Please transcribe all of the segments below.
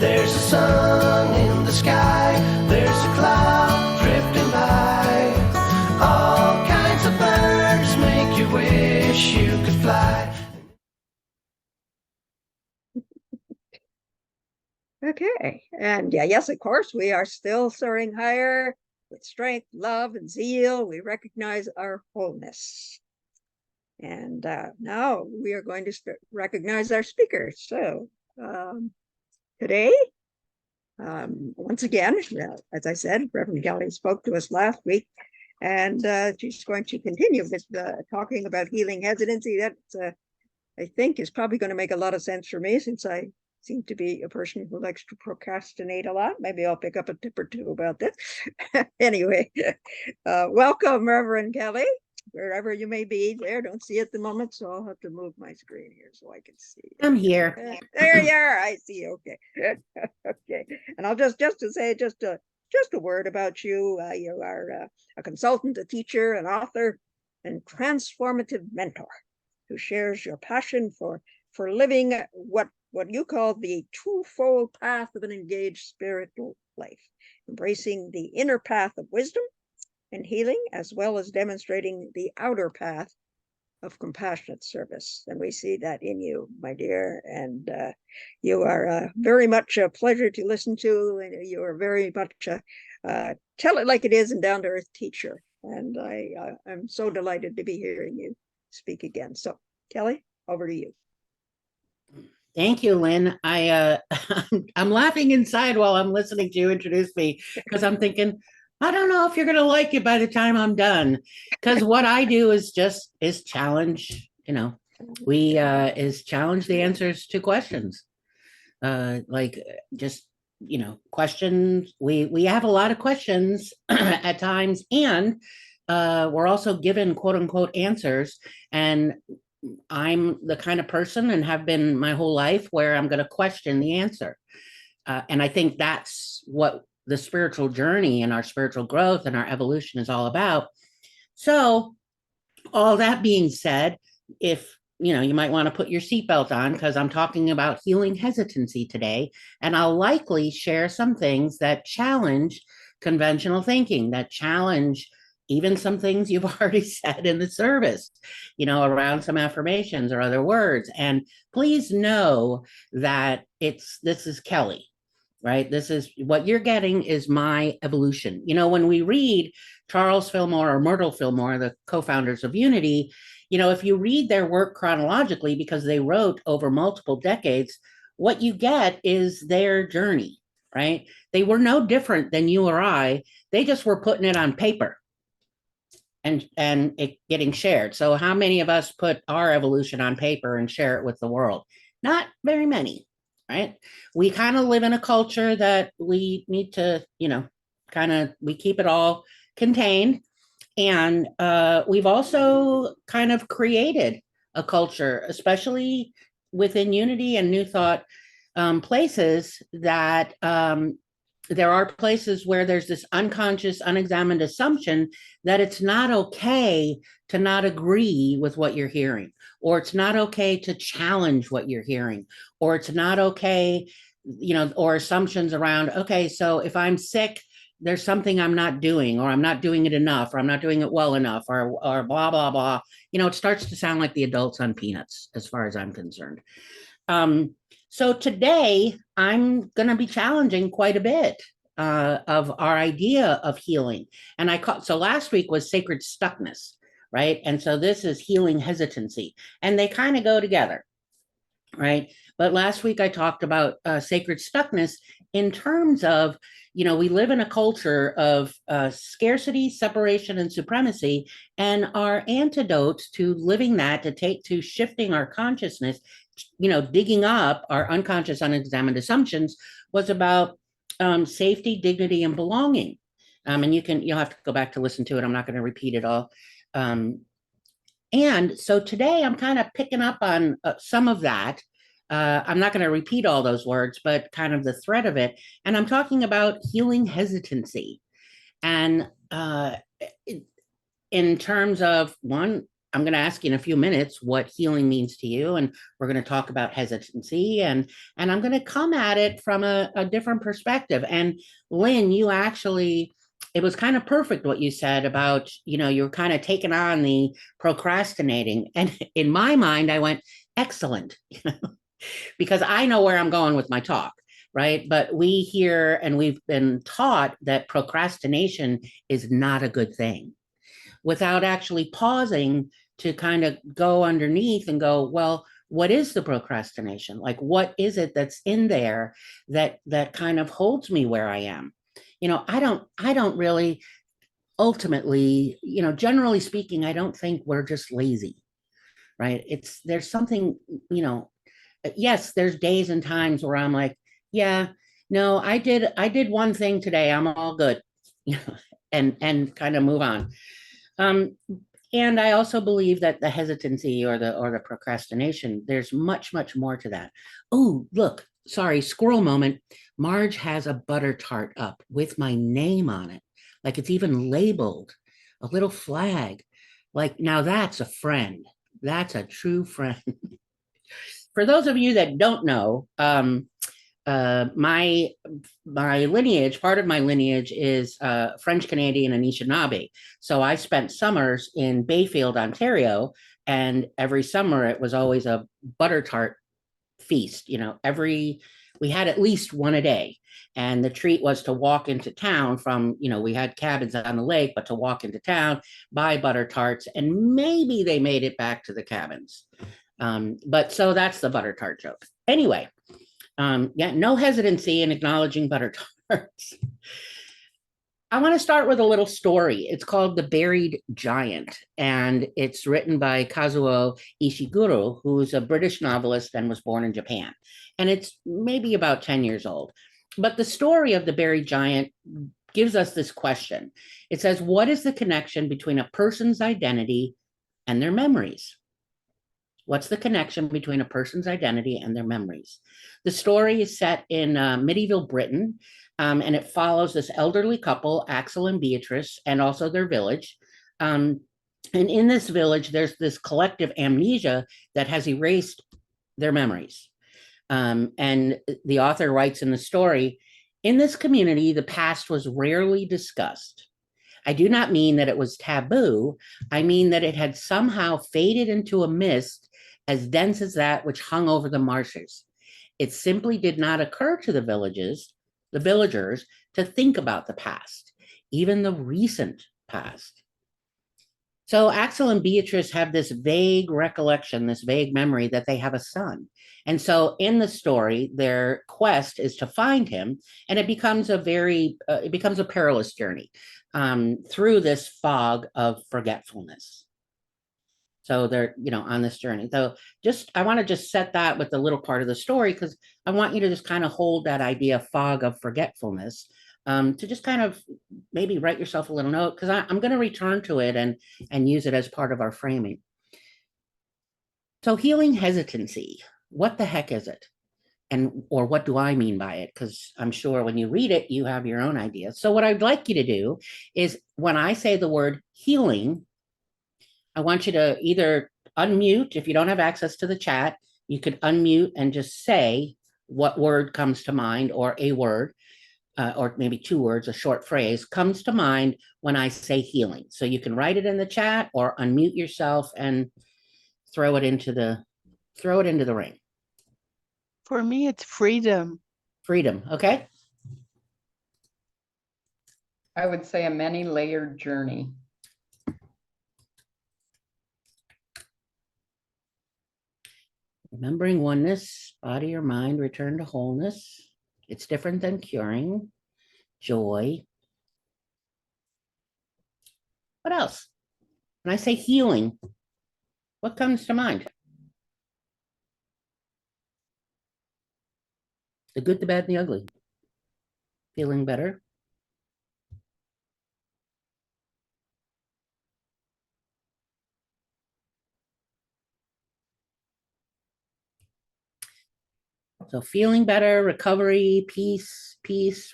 There's a sun in the sky, there's a cloud drifting by. All kinds of birds make you wish you could fly. Okay, and yes, of course, we are still soaring higher with strength, love, and zeal. We recognize our wholeness. And now we are going to recognize our speakers. So today, once again, as I said, Reverend Kelly spoke to us last week, and she's going to continue with talking about healing hesitancy. That I think is probably going to make a lot of sense for me, since I seem to be a person who likes to procrastinate a lot. Maybe I'll pick up a tip or two about this. Anyway, welcome, Reverend Kelly, wherever you may be there. Don't see at the moment, so I'll have to move my screen here so I can see. I'm here. There you are. I see. Okay. Okay. And I'll just to say just a word about you. You are a consultant, a teacher, an author, and transformative mentor who shares your passion for living what you call the twofold path of an engaged spiritual life, embracing the inner path of wisdom and healing, as well as demonstrating the outer path of compassionate service. And we see that in you, my dear. And you are very much a pleasure to listen to. And you are very much tell it like it is and down to earth teacher. And I'm so delighted to be hearing you speak again. So, Kelly, over to you. Thank you, Lynn. I'm laughing inside while I'm listening to you introduce me, because I'm thinking, I don't know if you're going to like it by the time I'm done, because what I do is challenge, is challenge the answers to questions. Questions. We have a lot of questions at times, and we're also given quote unquote answers. And I'm the kind of person, and have been my whole life, where I'm going to question the answer. And I think that's what the spiritual journey and our spiritual growth and our evolution is all about. So all that being said, if you might want to put your seatbelt on, because I'm talking about healing hesitancy today, and I'll likely share some things that challenge conventional thinking, that challenge even some things you've already said in the service, around some affirmations or other words. And please know that this is Kelly, right? This is what you're getting is my evolution. When we read Charles Fillmore or Myrtle Fillmore, the co-founders of Unity, if you read their work chronologically, because they wrote over multiple decades, what you get is their journey, right? They were no different than you or I. They just were putting it on paper and it getting shared. So how many of us put our evolution on paper and share it with the world? Not very many, right? We kind of live in a culture that we need to, we keep it all contained. And we've also kind of created a culture, especially within Unity and New Thought places, that there are places where there's this unconscious, unexamined assumption that it's not okay to not agree with what you're hearing, or it's not okay to challenge what you're hearing, or it's not okay, or assumptions around, okay, so if I'm sick, there's something I'm not doing, or I'm not doing it enough, or I'm not doing it well enough, or blah, blah, blah. It starts to sound like the adults on Peanuts, as far as I'm concerned. So today, I'm going to be challenging quite a bit of our idea of healing. And so last week was sacred stuckness, right? And so this is healing hesitancy. And they kind of go together, right? But last week I talked about sacred stuckness in terms of, we live in a culture of scarcity, separation, and supremacy. And our antidotes to living that, to shifting our consciousness, digging up our unconscious, unexamined assumptions, was about safety, dignity, and belonging. And you'll have to go back to listen to it. I'm not going to repeat it all. And so today I'm kind of picking up on some of that. I'm not going to repeat all those words, but kind of the thread of it. And I'm talking about healing hesitancy. And in terms of, one, I'm going to ask you in a few minutes what healing means to you, and we're going to talk about hesitancy, and I'm going to come at it from a different perspective. And Lynn, you actually, it was kind of perfect what you said about, you're kind of taking on the procrastinating. And in my mind, I went, excellent, because I know where I'm going with my talk, right? But we hear and we've been taught that procrastination is not a good thing, without actually pausing to kind of go underneath and go, well, what is the procrastination? Like, what is it that's in there that kind of holds me where I am? I don't really ultimately, generally speaking, I don't think we're just lazy, right? There's something, yes, there's days and times where I'm like, yeah, no, I did one thing today, I'm all good, and kind of move on. And I also believe that the hesitancy or the procrastination, there's much, much more to that. Oh, look, sorry, squirrel moment. Marge has a butter tart up with my name on it. Like it's even labeled, a little flag. Like, now that's a friend. That's a true friend. For those of you that don't know, my lineage, part of my lineage is French Canadian and Anishinaabe. So I spent summers in Bayfield, Ontario, and every summer it was always a butter tart feast. We had at least one a day. And the treat was to walk into town from, we had cabins on the lake, but to walk into town, buy butter tarts, and maybe they made it back to the cabins. But so that's the butter tart joke. Anyway, no hesitancy in acknowledging butter tarts. I want to start with a little story. It's called The Buried Giant, and it's written by Kazuo Ishiguro, who's a British novelist and was born in Japan. And it's maybe about 10 years old. But the story of The Buried Giant gives us this question. It says, what is the connection between a person's identity and their memories? What's the connection between a person's identity and their memories? The story is set in medieval Britain, and it follows this elderly couple, Axel and Beatrice, and also their village. And in this village, there's this collective amnesia that has erased their memories. And the author writes in the story, in this community, the past was rarely discussed. I do not mean that it was taboo. I mean that it had somehow faded into a mist as dense as that which hung over the marshes. It simply did not occur to the villagers, to think about the past, even the recent past. So Axel and Beatrice have this vague recollection, this vague memory that they have a son. And so in the story, their quest is to find him, and it becomes a perilous journey through this fog of forgetfulness. So they're, on this journey. So I want to just set that with the little part of the story, because I want you to just kind of hold that idea of fog of forgetfulness, to just kind of maybe write yourself a little note, because I'm going to return to it and use it as part of our framing. So healing hesitancy, what the heck is it? Or what do I mean by it? Because I'm sure when you read it, you have your own ideas. So what I'd like you to do is, when I say the word healing, I want you to either unmute. If you don't have access to the chat, you could unmute and just say what word comes to mind, or a word, or maybe two words, a short phrase comes to mind when I say healing. So you can write it in the chat or unmute yourself and throw it into the ring. For me, it's freedom. Freedom, okay? I would say a many-layered journey. Remembering oneness, body or mind, return to wholeness. It's different than curing. Joy. What else? When I say healing, what comes to mind? The good, the bad, and the ugly. Feeling better. So feeling better, recovery, peace,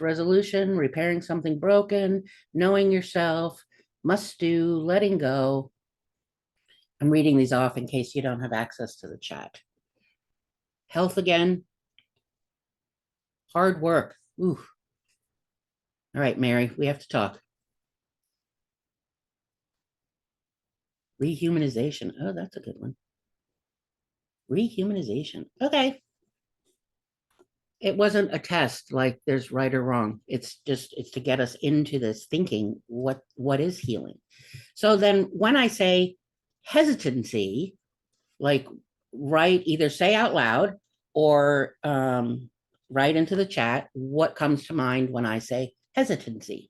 resolution, repairing something broken, knowing yourself, must do, letting go. I'm reading these off in case you don't have access to the chat. Health again. Hard work. Ooh. All right, Mary, we have to talk. Rehumanization. Oh, that's a good one. Rehumanization. Okay. It wasn't a test like there's right or wrong. It's to get us into this thinking what is healing. So then when I say hesitancy, like either say out loud or write into the chat what comes to mind when I say hesitancy.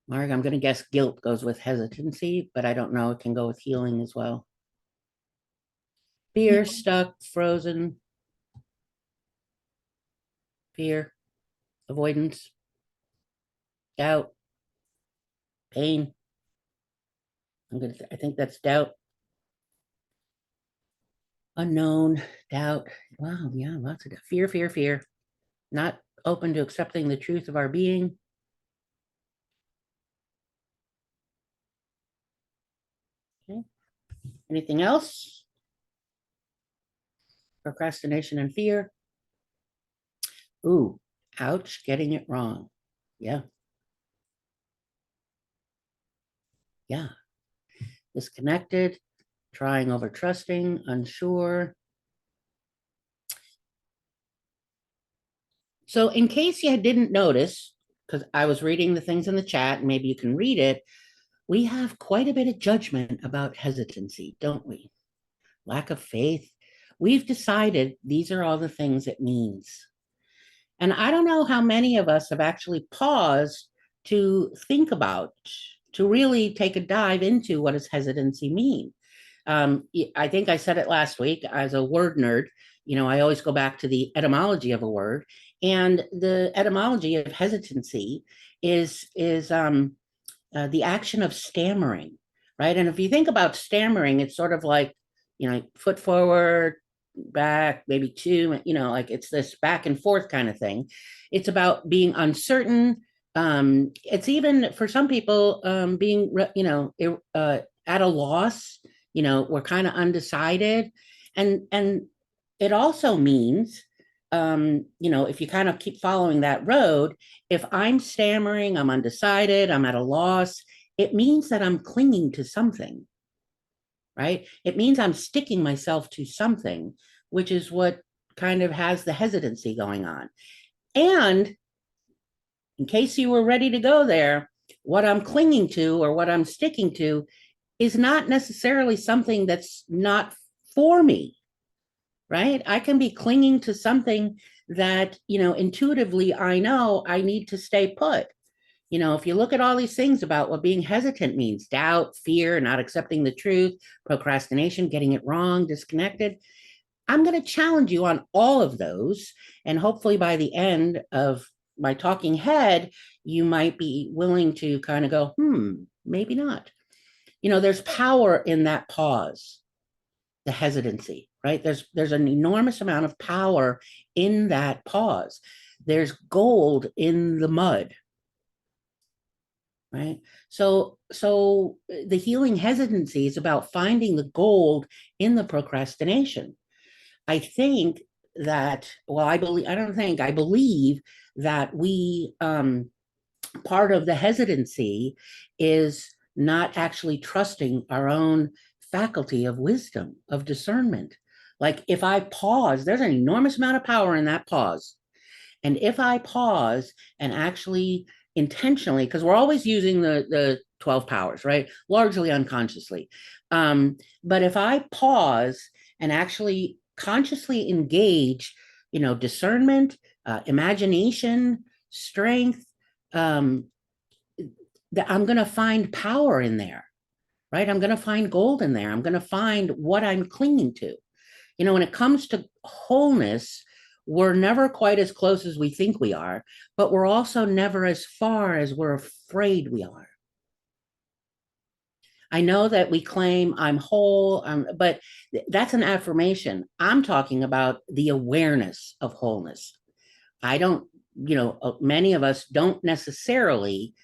Mark, I'm going to guess guilt goes with hesitancy, but I don't know. It can go with healing as well. Fear, stuck, frozen. Fear, avoidance, doubt, pain. I think that's doubt. Unknown, doubt. Wow, yeah, lots of doubt. Fear. Not open to accepting the truth of our being. Okay. Anything else? Procrastination and fear. Ooh, ouch, getting it wrong. Yeah. Yeah. Disconnected, trying over trusting, unsure. So in case you didn't notice, because I was reading the things in the chat, and maybe you can read it, we have quite a bit of judgment about hesitancy, don't we? Lack of faith. We've decided these are all the things it means. And I don't know how many of us have actually paused to think about, to really take a dive into what does hesitancy mean. I think I said it last week as a word nerd, I always go back to the etymology of a word. And the etymology of hesitancy is the action of stammering, right? And if you think about stammering, it's sort of like, foot forward, back, maybe two, like it's this back and forth kind of thing. It's about being uncertain. It's even for some people being, at a loss, we're kind of undecided. And it also means, if you kind of keep following that road, if I'm stammering, I'm undecided, I'm at a loss, it means that I'm clinging to something, right? It means I'm sticking myself to something, which is what kind of has the hesitancy going on. And in case you were ready to go there, what I'm clinging to or what I'm sticking to is not necessarily something that's not for me, right? I can be clinging to something that, intuitively I know I need to stay put. If you look at all these things about what being hesitant means, doubt, fear, not accepting the truth, procrastination, getting it wrong, disconnected, I'm going to challenge you on all of those. And hopefully by the end of my talking head, you might be willing to kind of go, maybe not. There's power in that pause, the hesitancy, right? There's an enormous amount of power in that pause. There's gold in the mud. Right. So the healing hesitancy is about finding the gold in the procrastination. I think that, I believe that we, part of the hesitancy is not actually trusting our own faculty of wisdom, of discernment. Like if I pause, there's an enormous amount of power in that pause. And if I pause and actually intentionally, because we're always using the 12 powers, right? Largely unconsciously. But if I pause and actually consciously engage, discernment, imagination, strength, that I'm going to find power in there, right? I'm going to find gold in there. I'm going to find what I'm clinging to. When it comes to wholeness, we're never quite as close as we think we are, but we're also never as far as we're afraid we are. I know that we claim I'm whole, but that's an affirmation. I'm talking about the awareness of wholeness. I don't, many of us don't necessarily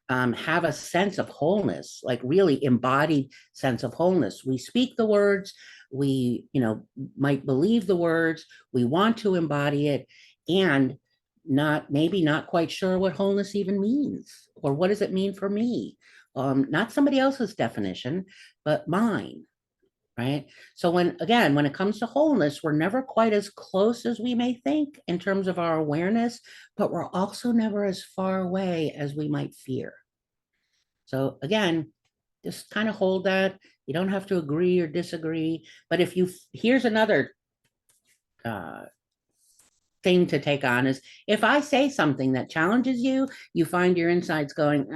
have a sense of wholeness, like really embodied sense of wholeness. We speak the words, we, might believe the words, we want to embody it, and maybe not quite sure what wholeness even means, or what does it mean for me? Not somebody else's definition, but mine. Right. So when it comes to wholeness, we're never quite as close as we may think in terms of our awareness, but we're also never as far away as we might fear. So again, just kind of hold that. You don't have to agree or disagree, but here's another thing to take on is if I say something that challenges you, you find your insides going,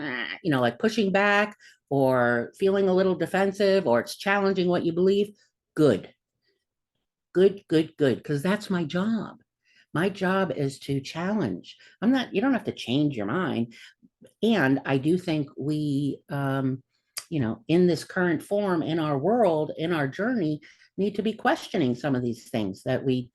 like pushing back, or feeling a little defensive, or it's challenging what you believe, good, because that's my job. My job is to challenge. You don't have to change your mind. And I do think we, in this current form, in our world, in our journey, need to be questioning some of these things that we,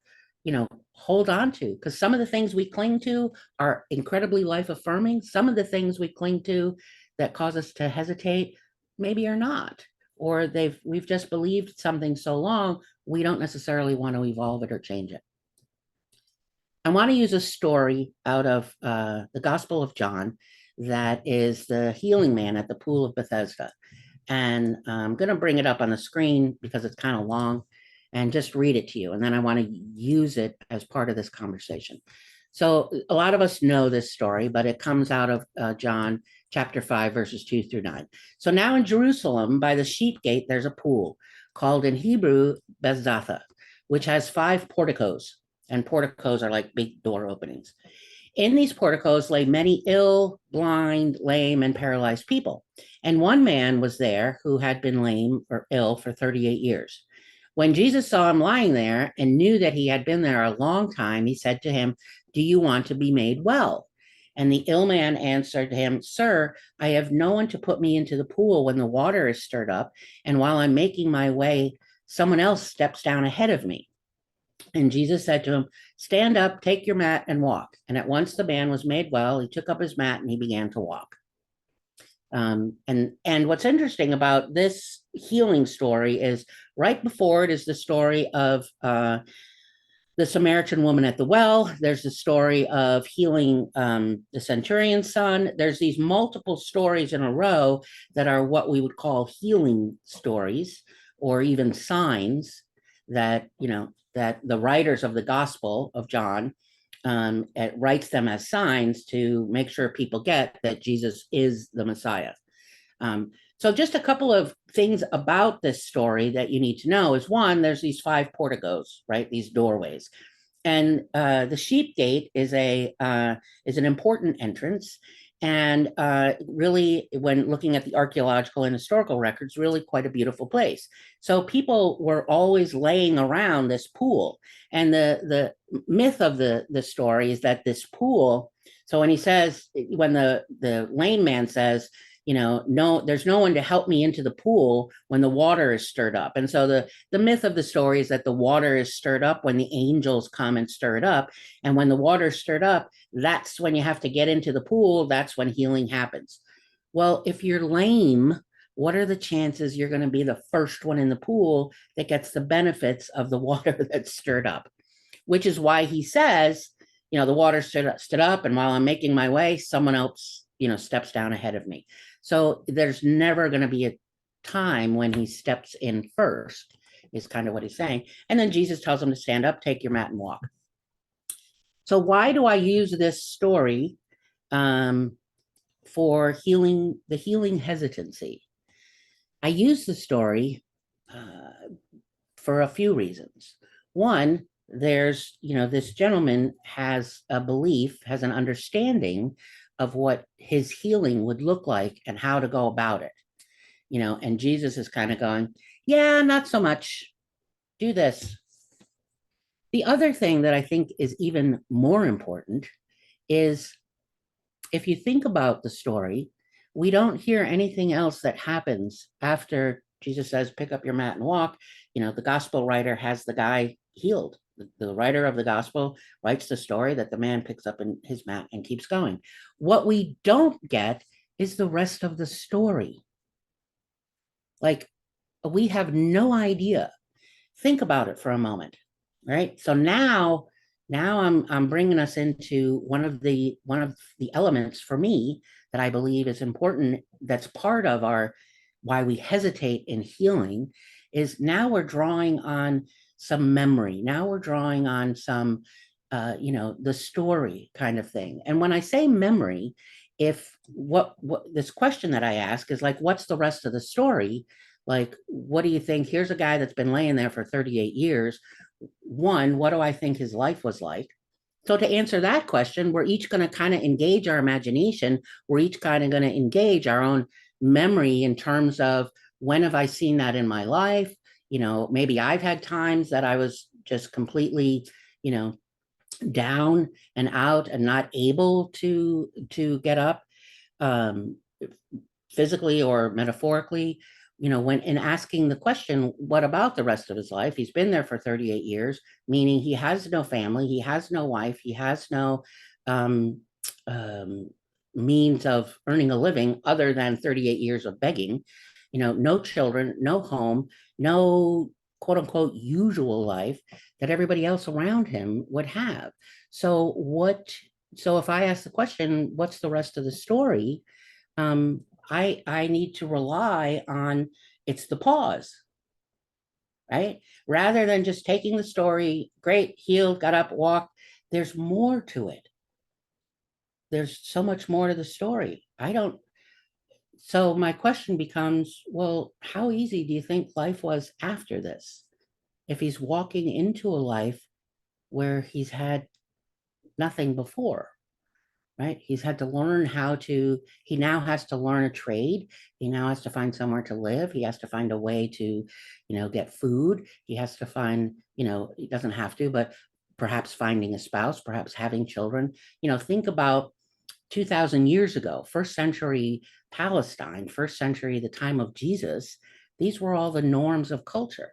hold on to, because some of the things we cling to are incredibly life affirming. Some of the things we cling to that cause us to hesitate maybe are not, or we've just believed something so long, we don't necessarily want to evolve it or change it. I want to use a story out of the Gospel of John that is the healing man at the pool of Bethesda. And I'm going to bring it up on the screen because it's kind of long, and just read it to you. And then I want to use it as part of this conversation. So a lot of us know this story, but it comes out of John chapter 5, verses 2-9. So now in Jerusalem, by the sheep gate, there's a pool called in Hebrew Bethzatha, which has 5 porticos. And porticos are like big door openings. In these porticos lay many ill, blind, lame, and paralyzed people. And one man was there who had been lame or ill for 38 years. When Jesus saw him lying there and knew that he had been there a long time, he said to him, "Do you want to be made well?" And the ill man answered him, "Sir, I have no one to put me into the pool when the water is stirred up, and while I'm making my way, someone else steps down ahead of me." And Jesus said to him, "Stand up, take your mat, and walk." And at once the man was made well. He took up his mat and he began to walk. And what's interesting about this healing story is right before it is the story of the Samaritan woman at the well. There's the story of healing the centurion's son. There's these multiple stories in a row that are what we would call healing stories, or even signs that, that the writers of the Gospel of John writes them as signs to make sure people get that Jesus is the Messiah. So just a couple of things about this story that you need to know is, one, there's these 5 porticos, right? These doorways. And the sheep gate is an important entrance. And really, when looking at the archaeological and historical records, really quite a beautiful place. So people were always laying around this pool. And the myth of the story is that this pool, so when the lame man says, no, there's no one to help me into the pool when the water is stirred up. And so the myth of the story is that the water is stirred up when the angels come and stir it up. And when the water is stirred up, that's when you have to get into the pool. That's when healing happens. Well, if you're lame, what are the chances you're going to be the first one in the pool that gets the benefits of the water that's stirred up? Which is why he says, the water stood up, and while I'm making my way, someone else, steps down ahead of me. So there's never going to be a time when he steps in first, is kind of what he's saying. And then Jesus tells him to stand up, take your mat, and walk. So why do I use this story for the healing hesitancy? I use the story for a few reasons. One, there's, this gentleman has a belief, has an understanding of what his healing would look like and how to go about it, and Jesus is kind of going, yeah, not so much, do this. The other thing that I think is even more important is, if you think about the story, we don't hear anything else that happens after Jesus says, pick up your mat and walk. The gospel writer has the guy healed. The writer of the gospel writes the story that the man picks up his mat and keeps going. What we don't get is the rest of the story? Like, we have no idea. Think about it for a moment, right? So now I'm bringing us into one of the elements for me that I believe is important. That's part of our why we hesitate in healing is now we're drawing on some memory. Now we're drawing on some, the story kind of thing. And when I say memory, if what this question that I ask is like, what's the rest of the story? Like, what do you think? Here's a guy that's been laying there for 38 years. One, what do I think his life was like? So to answer that question, we're each going to kind of engage our imagination. We're each kind of going to engage our own memory in terms of when have I seen that in my life? Maybe I've had times that I was just completely, down and out and not able to get up, um, physically or metaphorically. When in asking the question, what about the rest of his life? He's been there for 38 years, meaning he has no family, he has no wife, he has no um, um, means of earning a living other than 38 years of begging, no children, no home, no quote unquote usual life that everybody else around him would have. So if I ask the question, what's the rest of the story? I need to rely on it's the pause, right? Rather than just taking the story, great, healed, got up, walked. There's more to it. There's so much more to the story. So my question becomes, well, how easy do you think life was after this? If he's walking into a life where he's had nothing before, right? He's had to learn he now has to learn a trade. He now has to find somewhere to live. He has to find a way to, get food. He has to find, he doesn't have to, but perhaps finding a spouse, perhaps having children. Think about 2000 years ago, first century Palestine, first century, the time of Jesus. These were all the norms of culture.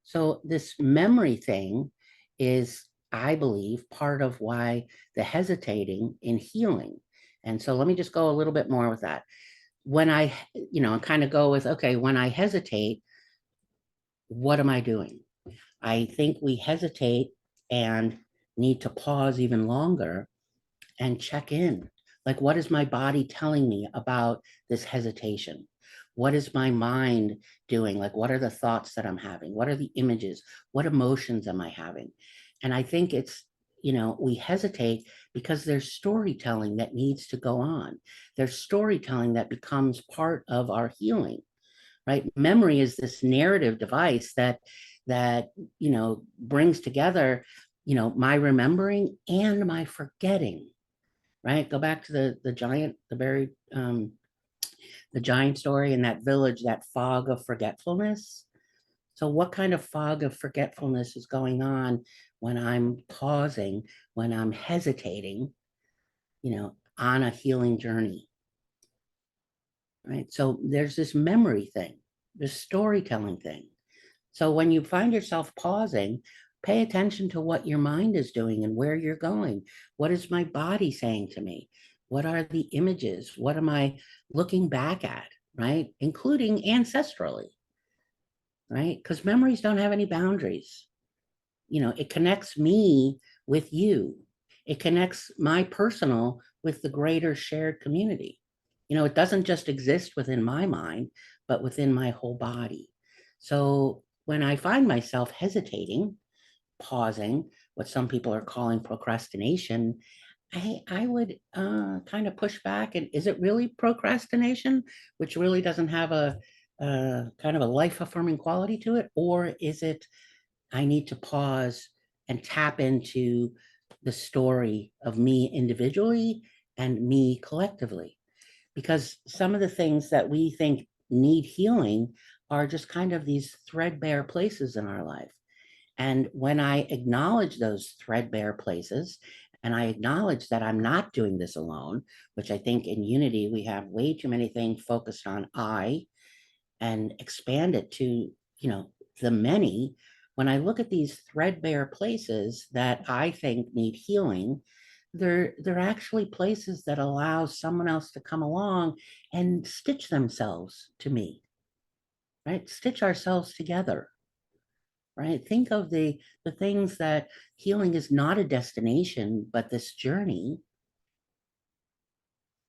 So this memory thing is, I believe, part of why the hesitating in healing. And so let me just go a little bit more with that. When I, kind of go with, okay, when I hesitate, what am I doing? I think we hesitate and need to pause even longer and check in. Like, what is my body telling me about this hesitation? What is my mind doing? Like, what are the thoughts that I'm having? What are the images? What emotions am I having? And I think it's, we hesitate because there's storytelling that needs to go on. There's storytelling that becomes part of our healing, right? Memory is this narrative device that brings together, my remembering and my forgetting, right? Go back to the giant story in that village, that fog of forgetfulness. So what kind of fog of forgetfulness is going on when I'm pausing, when I'm hesitating, on a healing journey, right? So there's this memory thing, this storytelling thing. So when you find yourself pausing, pay attention to what your mind is doing and where you're going. What is my body saying to me? What are the images? What am I looking back at, right? Including ancestrally, right? Because memories don't have any boundaries. It connects me with you. It connects my personal with the greater shared community. It doesn't just exist within my mind, but within my whole body. So when I find myself hesitating, pausing, what some people are calling procrastination, I would kind of push back. And is it really procrastination, which really doesn't have a kind of a life affirming quality to it? Or is it, I need to pause and tap into the story of me individually and me collectively? Because some of the things that we think need healing are just kind of these threadbare places in our life. And when I acknowledge those threadbare places, and I acknowledge that I'm not doing this alone, which I think in unity, we have way too many things focused on I, and expand it to, the many. When I look at these threadbare places that I think need healing, they're actually places that allow someone else to come along and stitch themselves to me, right? Stitch ourselves together, right? Think of the things that healing is not a destination, but this journey.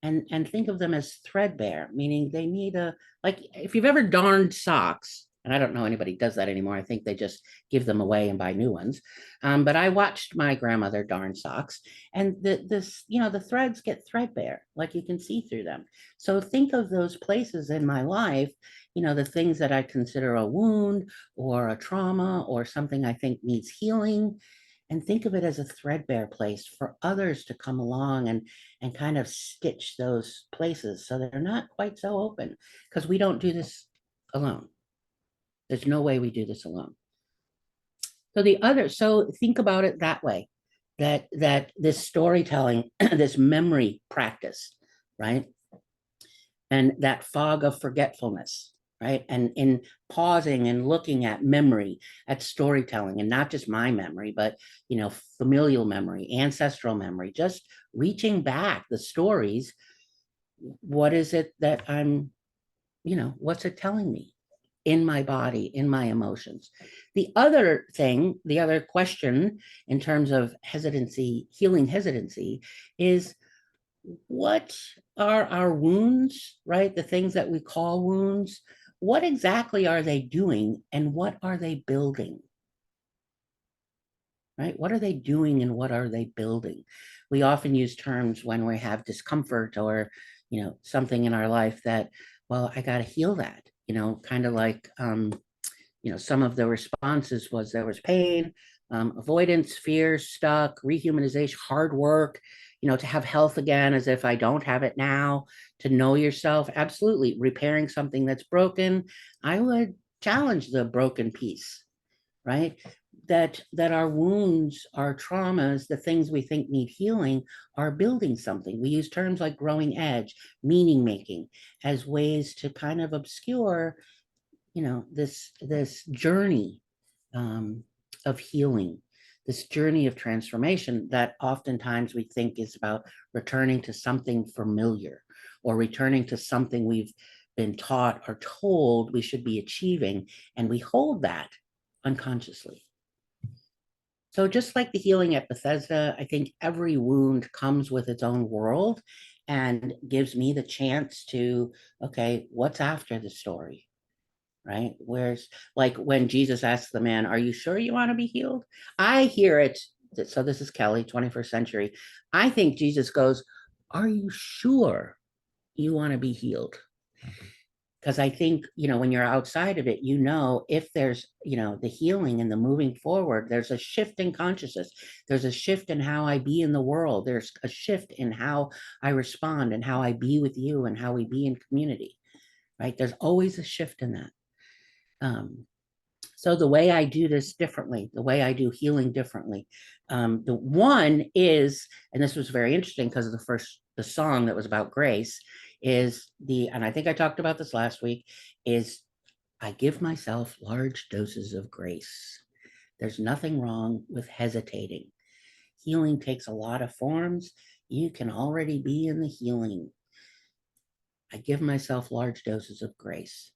And think of them as threadbare, meaning they need a, like if you've ever darned socks, and I don't know anybody does that anymore. I think they just give them away and buy new ones. But I watched my grandmother darn socks, and the threads get threadbare, like you can see through them. So think of those places in my life, the things that I consider a wound or a trauma or something I think needs healing, and think of it as a threadbare place for others to come along and kind of stitch those places so they're not quite so open, because we don't do this alone. There's no way we do this alone. So think about it that way, that this storytelling, this memory practice, right? And that fog of forgetfulness, right? And in pausing and looking at memory, at storytelling, and not just my memory, but familial memory, ancestral memory, just reaching back the stories. What is it that what's it telling me in my body, in my emotions? The other question in terms of hesitancy, healing hesitancy, is what are our wounds, right? The things that we call wounds, what exactly are they doing and what are they building? Right? What are they doing and what are they building? We often use terms when we have discomfort or, something in our life that, well, I got to heal that, kind of like, some of the responses was there was pain, avoidance, fear, stuck, rehumanization, hard work, to have health again as if I don't have it now, to know yourself. Absolutely. Repairing something that's broken. I would challenge the broken piece, right? That our wounds, our traumas, the things we think need healing are building something. We use terms like growing edge, meaning making as ways to kind of obscure this journey of healing, this journey of transformation that oftentimes we think is about returning to something familiar or returning to something we've been taught or told we should be achieving, and we hold that unconsciously. So just like the healing at Bethesda, I think every wound comes with its own world and gives me the chance to, okay, what's after the story? Right? Where's, like when Jesus asks the man, are you sure you want to be healed? I hear it. So this is Kelly, 21st century. I think Jesus goes, are you sure you want to be healed? Because I think, when you're outside of it, if there's, the healing and the moving forward, there's a shift in consciousness. There's a shift in how I be in the world. There's a shift in how I respond and how I be with you and how we be in community, right? There's always a shift in that. So the way I do this differently, the way I do healing differently, the one is, and this was very interesting because of the song that was about grace, and I think I talked about this last week, is I give myself large doses of grace. There's nothing wrong with hesitating. Healing takes a lot of forms. You can already be in the healing. I give myself large doses of grace.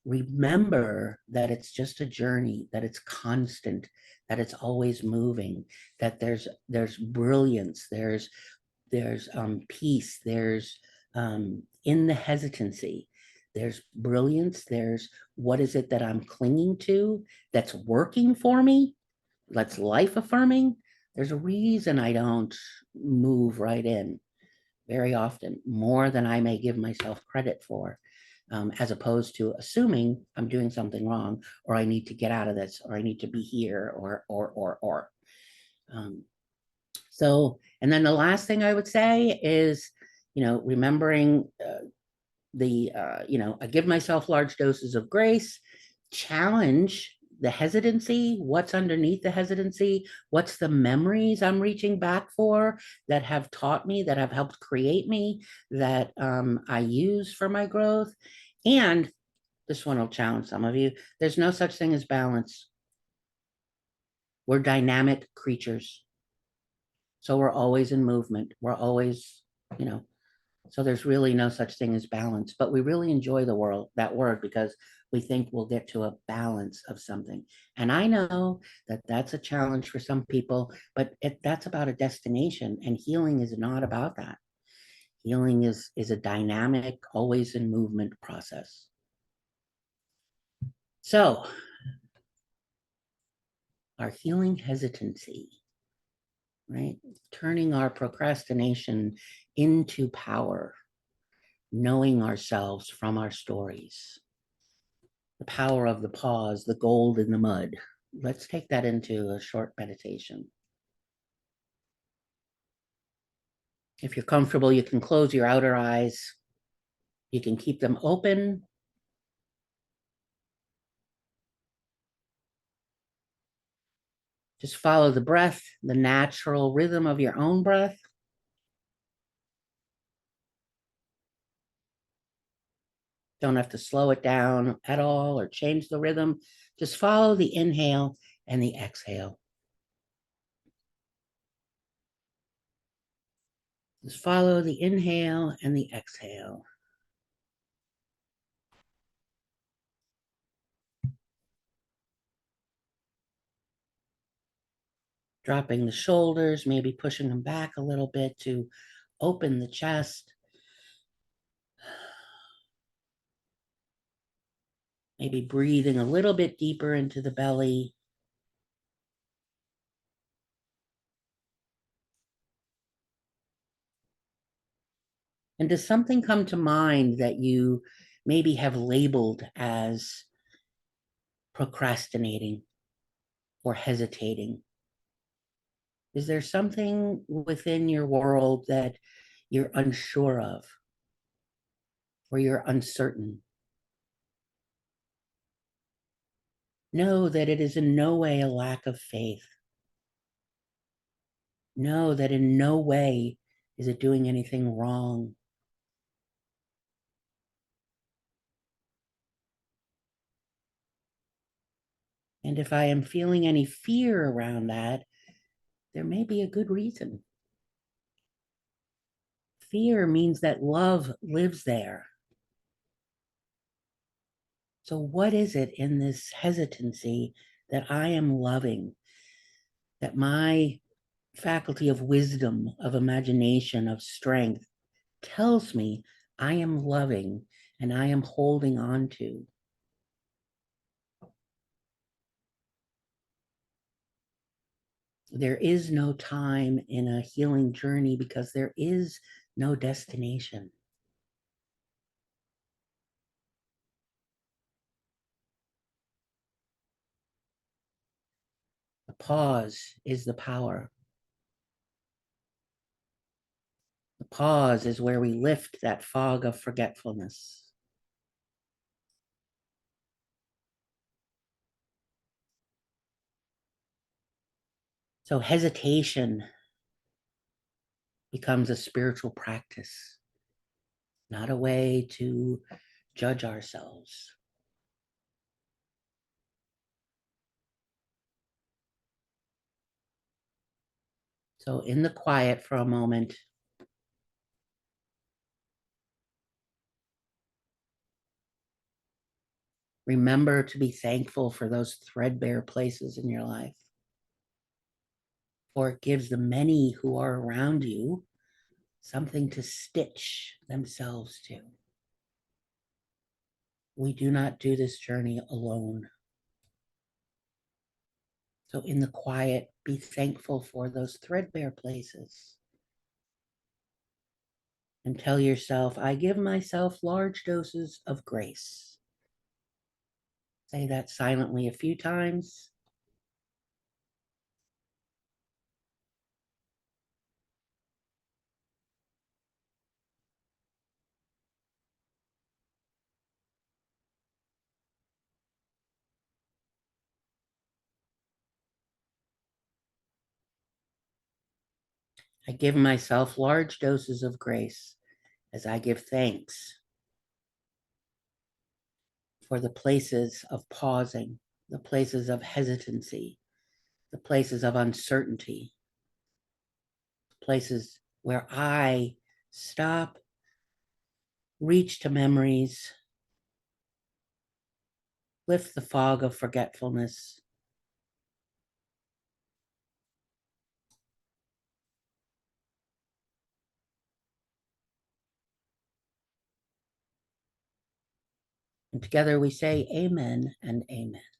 Remember that it's just a journey, that it's constant, that it's always moving, that there's brilliance, there's peace, there's in the hesitancy, there's brilliance, there's what is it that I'm clinging to that's working for me, that's life affirming. There's a reason I don't move right in very often, more than I may give myself credit for. As opposed to assuming I'm doing something wrong, or I need to get out of this, or I need to be here, or. So, and then the last thing I would say is, remembering I give myself large doses of grace, challenge the hesitancy, what's underneath the hesitancy, what's the memories I'm reaching back for that have taught me, that have helped create me, that I use for my growth. And this one will challenge some of you. There's no such thing as balance. We're dynamic creatures. So we're always in movement. We're always, you know, so there's really no such thing as balance, but we really enjoy the world, that word, because we think we'll get to a balance of something. And I know that that's a challenge for some people, but that's about a destination, and healing is not about that. Healing is a dynamic, always in movement process. So our healing hesitancy, right? Turning our procrastination into power, knowing ourselves from our stories, the power of the pause, the gold in the mud. Let's take that into a short meditation. If you're comfortable, you can close your outer eyes. You can keep them open. Just follow the breath, the natural rhythm of your own breath. Don't have to slow it down at all or change the rhythm. Just follow the inhale and the exhale. Just follow the inhale and the exhale. Dropping the shoulders, maybe pushing them back a little bit to open the chest. Maybe breathing a little bit deeper into the belly. And does something come to mind that you maybe have labeled as procrastinating or hesitating? Is there something within your world that you're unsure of or you're uncertain? Know that it is in no way a lack of faith. Know that in no way is it doing anything wrong. And if I am feeling any fear around that, there may be a good reason. Fear means that love lives there. So, what is it in this hesitancy that I am loving? That my faculty of wisdom, of imagination, of strength tells me I am loving and I am holding on to? There is no time in a healing journey because there is no destination. The pause is the power. The pause is where we lift that fog of forgetfulness. So hesitation becomes a spiritual practice, not a way to judge ourselves. So in the quiet for a moment, remember to be thankful for those threadbare places in your life, for it gives the many who are around you something to stitch themselves to. We do not do this journey alone. So in the quiet, be thankful for those threadbare places. And tell yourself, I give myself large doses of grace. Say that silently a few times. I give myself large doses of grace as I give thanks for the places of pausing, the places of hesitancy, the places of uncertainty. places where I stop, reach to memories, lift the fog of forgetfulness. And together we say amen and amen.